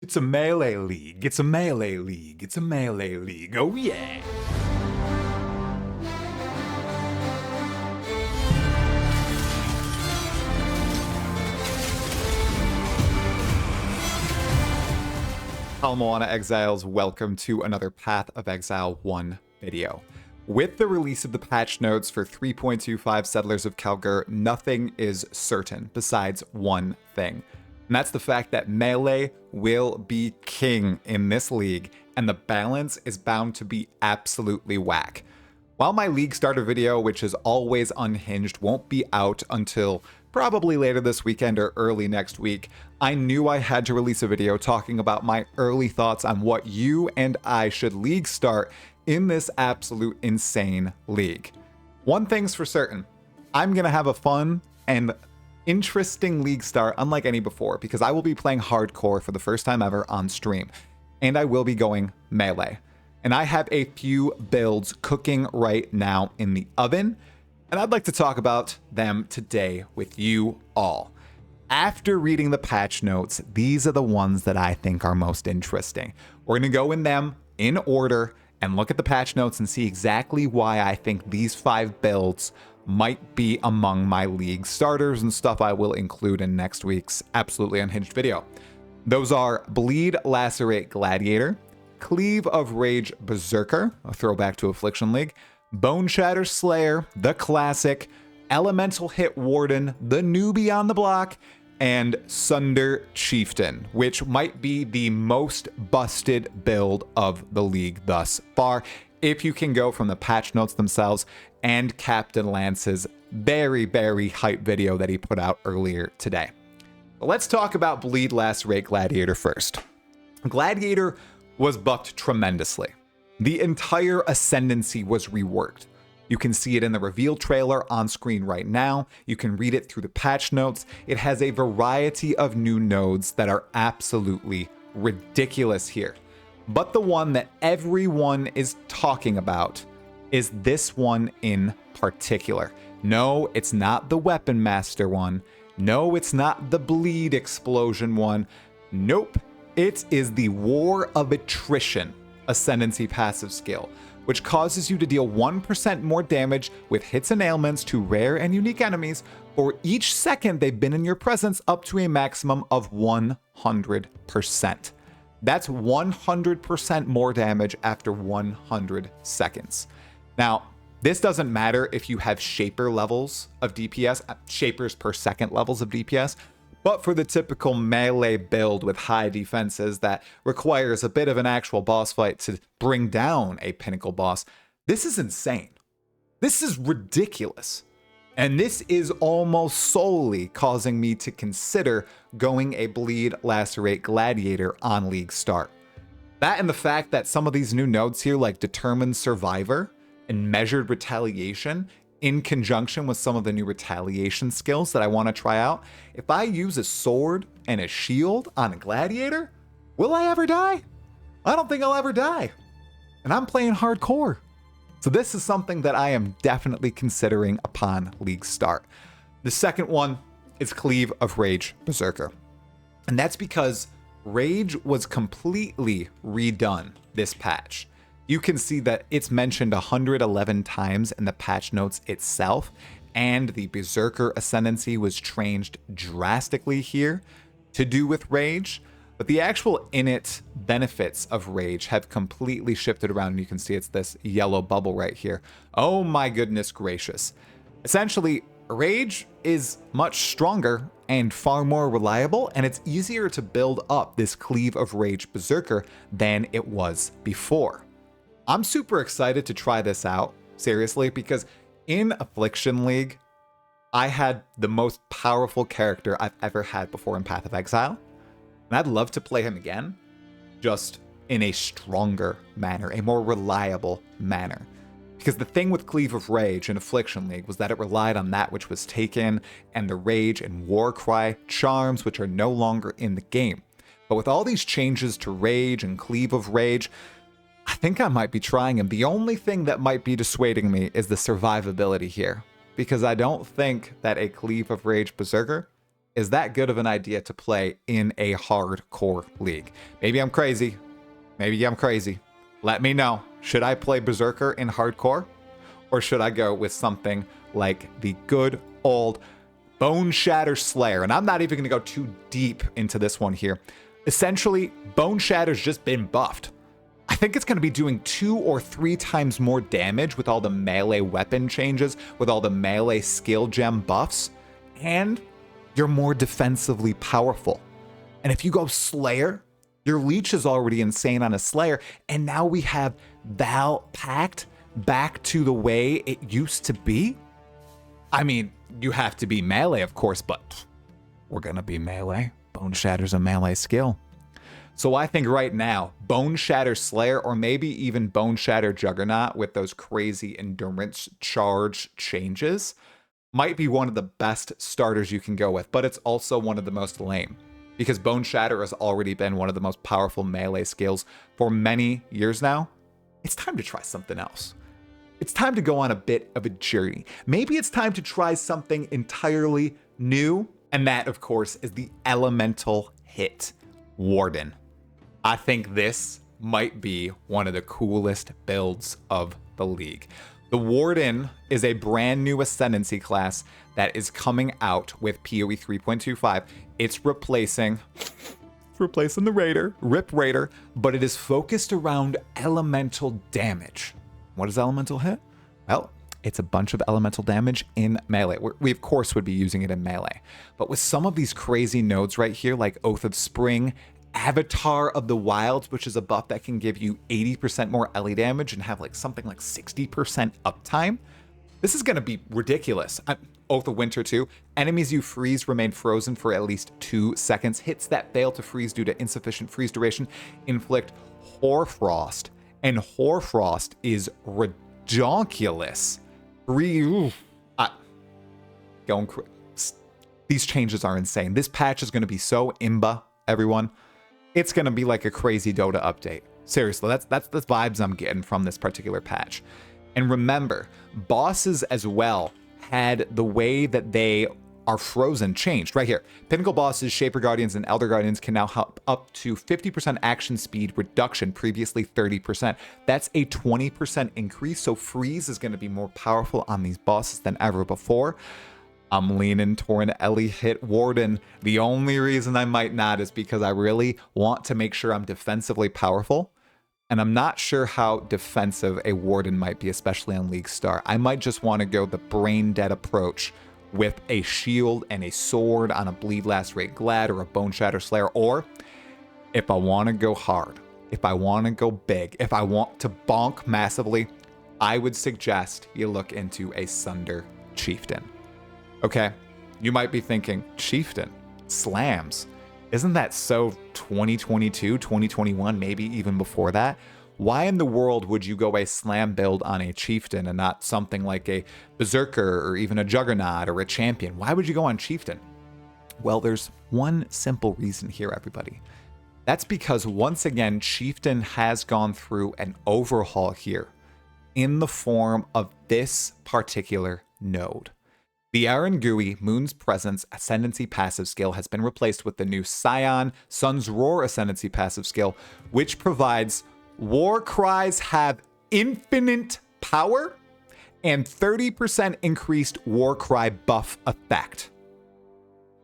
It's a melee league. It's a melee league. It's a melee league. Oh yeah. Moana Exiles, welcome to another Path of Exile 1 video. With the release of the patch notes for 3.25 Settlers of Kelgar, nothing is certain besides one thing. And that's the fact that melee will be king in this league, and the balance is bound to be absolutely whack. While my league starter video, which is always unhinged, won't be out until probably later this weekend or early next week, I knew I had to release a video talking about my early thoughts on what you and I should league start in this absolute insane league. One thing's for certain, I'm gonna have a fun and interesting league start unlike any before, because I will be playing hardcore for the first time ever on stream, and I will be going melee. And I have a few builds cooking right now in the oven, and I'd like to talk about them today with you all. After reading the patch notes, these are the ones that I think are most interesting. We're going to go in them in order and look at the patch notes and see exactly why I think these 5 builds might be among my league starters and stuff I will include in next week's Absolutely Unhinged video. Those are Bleed, Lacerate, Gladiator, Cleave of Rage, Berserker, a throwback to Affliction League, Boneshatter Slayer, the classic, Elemental Hit Warden, the newbie on the block, and Sunder Chieftain, which might be the most busted build of the league thus far, if you can go from the patch notes themselves and Captain Lance's very, very hype video that he put out earlier today. Let's talk about Bleed, Lacerate, Gladiator first. Gladiator was buffed tremendously. The entire Ascendancy was reworked. You can see it in the reveal trailer on screen right now. You can read it through the patch notes. It has a variety of new nodes that are absolutely ridiculous here. But the one that everyone is talking about is this one in particular. No, it's not the Weapon Master one. No, it's not the Bleed Explosion one. Nope, it is the War of Attrition Ascendancy passive skill, which causes you to deal 1% more damage with hits and ailments to rare and unique enemies for each second they've been in your presence, up to a maximum of 100%. That's 100% more damage after 100 seconds. Now, this doesn't matter if you have Shaper levels of DPS, Shapers per second levels of DPS, but for the typical melee build with high defenses that requires a bit of an actual boss fight to bring down a pinnacle boss, this is insane. This is ridiculous. And this is almost solely causing me to consider going a Bleed, Lacerate, Gladiator on league start. That and the fact that some of these new nodes here, like Determined Survivor and Measured Retaliation, in conjunction with some of the new retaliation skills that I want to try out, if I use a sword and a shield on a Gladiator, will I ever die? I don't think I'll ever die. And I'm playing hardcore. So this is something that I am definitely considering upon league start. The second one is Cleave of Rage, Berserker. And that's because Rage was completely redone this patch. You can see that it's mentioned 111 times in the patch notes itself, and the Berserker Ascendancy was changed drastically here to do with Rage, but the actual init benefits of Rage have completely shifted around, and you can see it's this yellow bubble right here. Oh my goodness gracious. Essentially, Rage is much stronger and far more reliable, and it's easier to build up this Cleave of Rage Berserker than it was before. I'm super excited to try this out, seriously, because in Affliction League, I had the most powerful character I've ever had before in Path of Exile, and I'd love to play him again, just in a stronger manner, a more reliable manner. Because the thing with Cleave of Rage in Affliction League was that it relied on that which was taken, and the Rage and Warcry charms, which are no longer in the game. But with all these changes to Rage and Cleave of Rage, I think I might be trying him. The only thing that might be dissuading me is the survivability here, because I don't think that a Cleave of Rage Berserker is that good of an idea to play in a hardcore league? Maybe I'm crazy. Maybe I'm crazy. Let me know. Should I play Berserker in hardcore? Or should I go with something like the good old Boneshatter Slayer? And I'm not even going to go too deep into this one here. Essentially, Boneshatter's just been buffed. I think it's going to be doing 2 or 3 times more damage with all the melee weapon changes, with all the melee skill gem buffs, and you're more defensively powerful. And if you go Slayer, your leech is already insane on a Slayer, and now we have Val Pact back to the way it used to be. I mean, you have to be melee, of course, but we're going to be melee. Boneshatter's a melee skill. So I think right now, Boneshatter Slayer, or maybe even Boneshatter Juggernaut with those crazy endurance charge changes, might be one of the best starters you can go with, but it's also one of the most lame, because Boneshatter has already been one of the most powerful melee skills for many years now. It's time to try something else. It's time to go on a bit of a journey. Maybe it's time to try something entirely new, and that, of course, is the Elemental Hit Warden. I think this might be one of the coolest builds of the league. The Warden is a brand new Ascendancy class that is coming out with PoE 3.25. It's replacing the Raider, Rip Raider, but it is focused around elemental damage. What is elemental hit? Well, it's a bunch of elemental damage in melee. We of course would be using it in melee, but with some of these crazy nodes right here, like Oath of Spring, Avatar of the Wilds, which is a buff that can give you 80% more LE damage and have like something like 60% uptime. This is going to be ridiculous. Oath of Winter too. Enemies you freeze remain frozen for at least 2 seconds. Hits that fail to freeze due to insufficient freeze duration inflict Hoarfrost. And Hoarfrost is ridiculous. These changes are insane. This patch is going to be so imba, everyone. It's going to be like a crazy Dota update. Seriously, that's the vibes I'm getting from this particular patch. And remember, bosses as well had the way that they are frozen changed. Right here, Pinnacle bosses, Shaper Guardians, and Elder Guardians can now have up to 50% action speed reduction, previously 30%. That's a 20% increase, so Freeze is going to be more powerful on these bosses than ever before. I'm leaning toward Ellie Hit Warden. The only reason I might not is because I really want to make sure I'm defensively powerful. And I'm not sure how defensive a Warden might be, especially on League Star. I might just want to go the brain dead approach with a shield and a sword on a Bleed Lacerate Glad or a Boneshatter Slayer. Or if I want to go hard, if I want to go big, if I want to bonk massively, I would suggest you look into a Sunder Chieftain. Okay, you might be thinking, Chieftain, slams. Isn't that so 2022, 2021, maybe even before that? Why in the world would you go a slam build on a Chieftain and not something like a Berserker or even a Juggernaut or a Champion? Why would you go on Chieftain? Well, there's one simple reason here, everybody. That's because once again, Chieftain has gone through an overhaul here in the form of this particular node. The Arangui Moon's Presence Ascendancy passive skill has been replaced with the new Scion Sun's Roar Ascendancy passive skill, which provides War Cries have infinite power and 30% increased War Cry buff effect.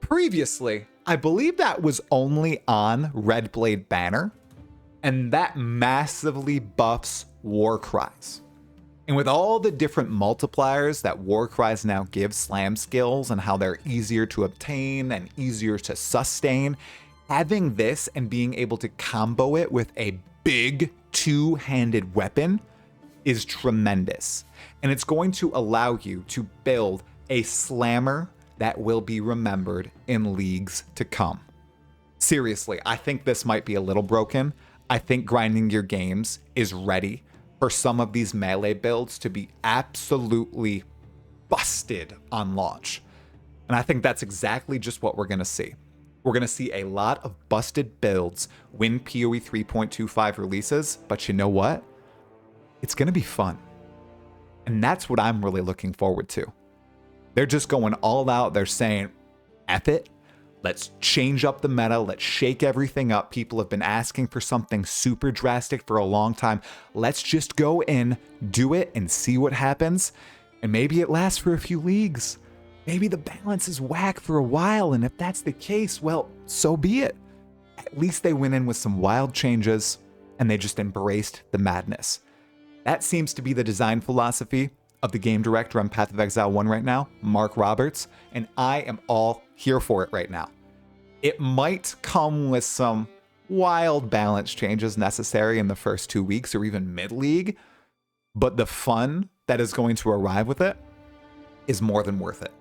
Previously, I believe that was only on Red Blade Banner, and that massively buffs War Cries. And with all the different multipliers that War Cries now give slam skills and how they're easier to obtain and easier to sustain, having this and being able to combo it with a big two-handed weapon is tremendous. And it's going to allow you to build a slammer that will be remembered in leagues to come. Seriously, I think this might be a little broken. I think Grinding Your Games is ready for some of these melee builds to be absolutely busted on launch. And I think that's exactly just what we're going to see. We're going to see a lot of busted builds when PoE 3.25 releases, but you know what? It's going to be fun. And that's what I'm really looking forward to. They're just going all out. They're saying, F it. Let's change up the meta. Let's shake everything up. People have been asking for something super drastic for a long time. Let's just go in, do it, and see what happens. And maybe it lasts for a few leagues. Maybe the balance is whack for a while, and if that's the case, well, so be it. At least they went in with some wild changes, and they just embraced the madness. That seems to be the design philosophy of the game director on Path of Exile 1 right now, Mark Roberts, and I am all here for it right now. It might come with some wild balance changes necessary in the first 2 weeks or even mid-league, but the fun that is going to arrive with it is more than worth it.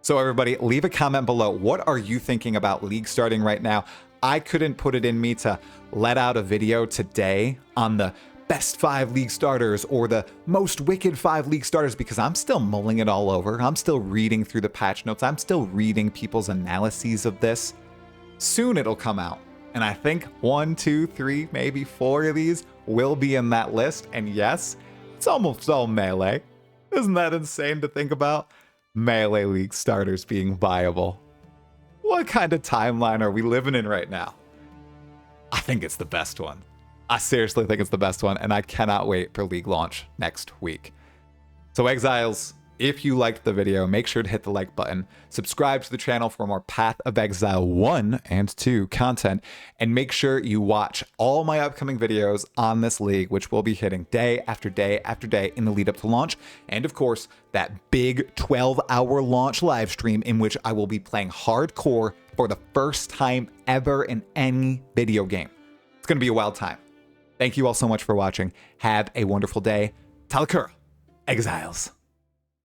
So everybody, leave a comment below. What are you thinking about league starting right now? I couldn't put it in me to let out a video today on the best 5 league starters or the most wicked 5 league starters because I'm still mulling it all over. I'm still reading through the patch notes. I'm still reading people's analyses of this. Soon it'll come out. And I think 1, 2, 3, maybe 4 of these will be in that list. And yes, it's almost all melee. Isn't that insane to think about? Melee league starters being viable. What kind of timeline are we living in right now? I think it's the best one. I seriously think it's the best one, and I cannot wait for League launch next week. So Exiles, if you liked the video, make sure to hit the like button, subscribe to the channel for more Path of Exile 1 and 2 content, and make sure you watch all my upcoming videos on this league, which will be hitting day after day after day in the lead up to launch, and of course, that big 12-hour launch live stream in which I will be playing hardcore for the first time ever in any video game. It's going to be a wild time. Thank you all so much for watching. Have a wonderful day. Talkative, Exiles.